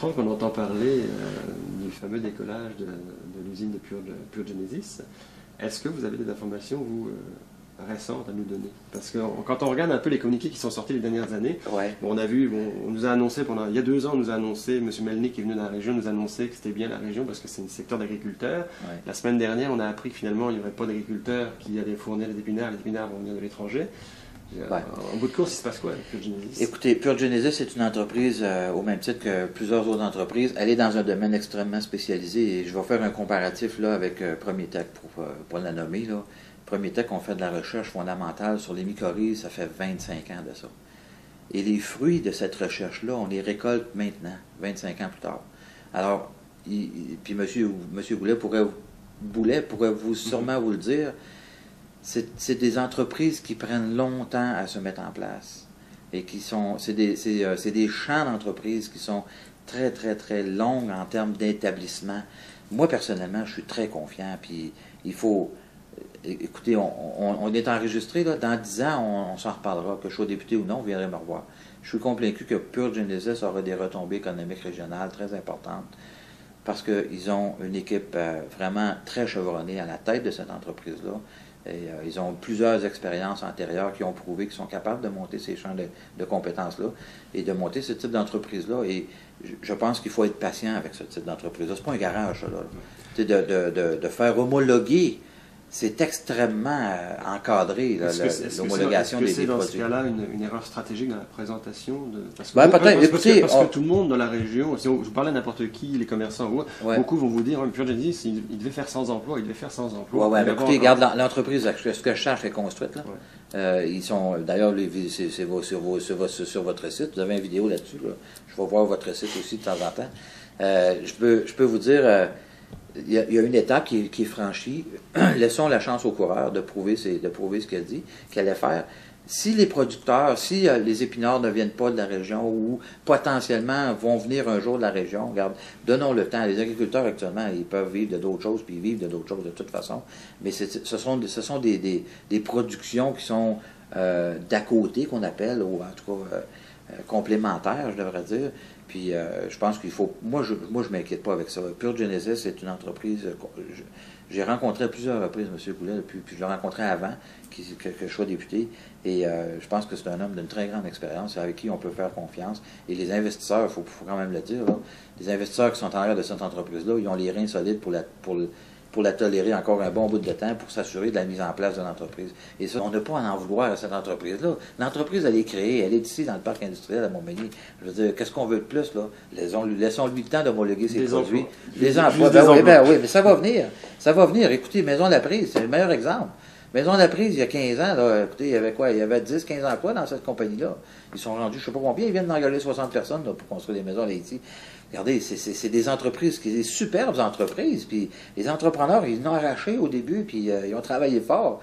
Franck, on entend parler du fameux décollage de l'usine de Pure Genesis. Est-ce que vous avez des informations, vous, récentes à nous donner? Parce que quand on regarde un peu les communiqués qui sont sortis les dernières années, Ouais. bon, on a vu, bon, on nous a annoncé, il y a 2 ans, on nous a annoncé, M. Melny qui est venu dans la région, nous a annoncé que c'était bien la région parce que c'est un secteur d'agriculteurs. Ouais. La semaine dernière, on a appris que finalement, il n'y aurait pas d'agriculteurs qui allaient fournir les épinards vont venir de l'étranger. Ouais. En bout de course, il se passe quoi avec Pure Genesis? Écoutez, Pure Genesis est une entreprise, au même titre que plusieurs autres entreprises. Elle est dans un domaine extrêmement spécialisé et je vais faire un comparatif là, avec Prométech pour la nommer. Là. Prométech, on fait de la recherche fondamentale sur les mycorhizes, ça fait 25 ans de ça. Et les fruits de cette recherche-là, on les récolte maintenant, 25 ans plus tard. Alors, puis M. Boulet pourrait sûrement vous le dire, c'est des entreprises qui prennent longtemps à se mettre en place. Et c'est des champs d'entreprises qui sont très, très, très longues en termes d'établissement. Moi, personnellement, je suis très confiant. Puis, il faut... Écoutez, on est enregistré, là. Dans 10 ans, on s'en reparlera. Que je sois député ou non, vous viendrez me revoir. Je suis convaincu que Pure Genesis aura des retombées économiques régionales très importantes parce qu'ils ont une équipe vraiment très chevronnée à la tête de cette entreprise-là. Et, ils ont plusieurs expériences antérieures qui ont prouvé qu'ils sont capables de monter ces champs de compétences-là et de monter ce type d'entreprise-là. Et je pense qu'il faut être patient avec ce type d'entreprise-là. C'est pas un garage, ça, là. De faire homologuer, c'est extrêmement encadré, l'homologation des produits. Est-ce que c'est dans ce cas-là une erreur stratégique dans la présentation parce que tout le monde dans la région, si vous parlez à n'importe qui, les commerçants, beaucoup vont vous dire, Pure Genesis, il devait faire 100 emplois, écoutez, regarde, l'entreprise, ce que je cherche est construite, là. Ils sont, d'ailleurs, c'est sur votre site, vous avez une vidéo là-dessus, là. Je vais voir votre site aussi de temps en temps. Je peux vous dire... Il y a une étape qui est franchie. Laissons la chance au coureur de prouver ce qu'elle dit, qu'elle allait faire. Si les producteurs, si les épinards ne viennent pas de la région ou potentiellement vont venir un jour de la région, regarde, donnons le temps. Les agriculteurs actuellement, ils peuvent vivre de d'autres choses, puis ils vivent de d'autres choses de toute façon. Mais ce sont des productions qui sont d'à côté, qu'on appelle, ou en tout cas complémentaires, je devrais dire. Puis je pense qu'il faut... Moi, je m'inquiète pas avec ça. Pure Genesis, c'est une entreprise... J'ai rencontré à plusieurs reprises M. Boulet, puis je l'ai rencontré avant que je sois député. Et je pense que c'est un homme d'une très grande expérience avec qui on peut faire confiance. Et les investisseurs, il faut quand même le dire, là, les investisseurs qui sont en arrière de cette entreprise-là, ils ont les reins solides pour la tolérer encore un bon bout de temps pour s'assurer de la mise en place de l'entreprise. Et ça, on n'a pas à en vouloir à cette entreprise-là. L'entreprise, elle est créée, elle est ici dans le parc industriel à Montmagny. Je veux dire, qu'est-ce qu'on veut de plus, là? Laissons-lui le temps d'homologuer ses produits. Les emplois. Oui, mais ça va venir. Ça va venir. Écoutez, Maison de la Prise, c'est le meilleur exemple. Maison de la Prise, il y a 15 ans, là, écoutez, il y avait quoi? Il y avait 10, 15 emplois dans cette compagnie-là. Ils sont rendus, je ne sais pas combien, ils viennent d'engager 60 personnes là, pour construire des maisons là ici. Regardez, c'est des entreprises, des superbes entreprises, puis les entrepreneurs, ils l'ont arraché au début, puis ils ont travaillé fort.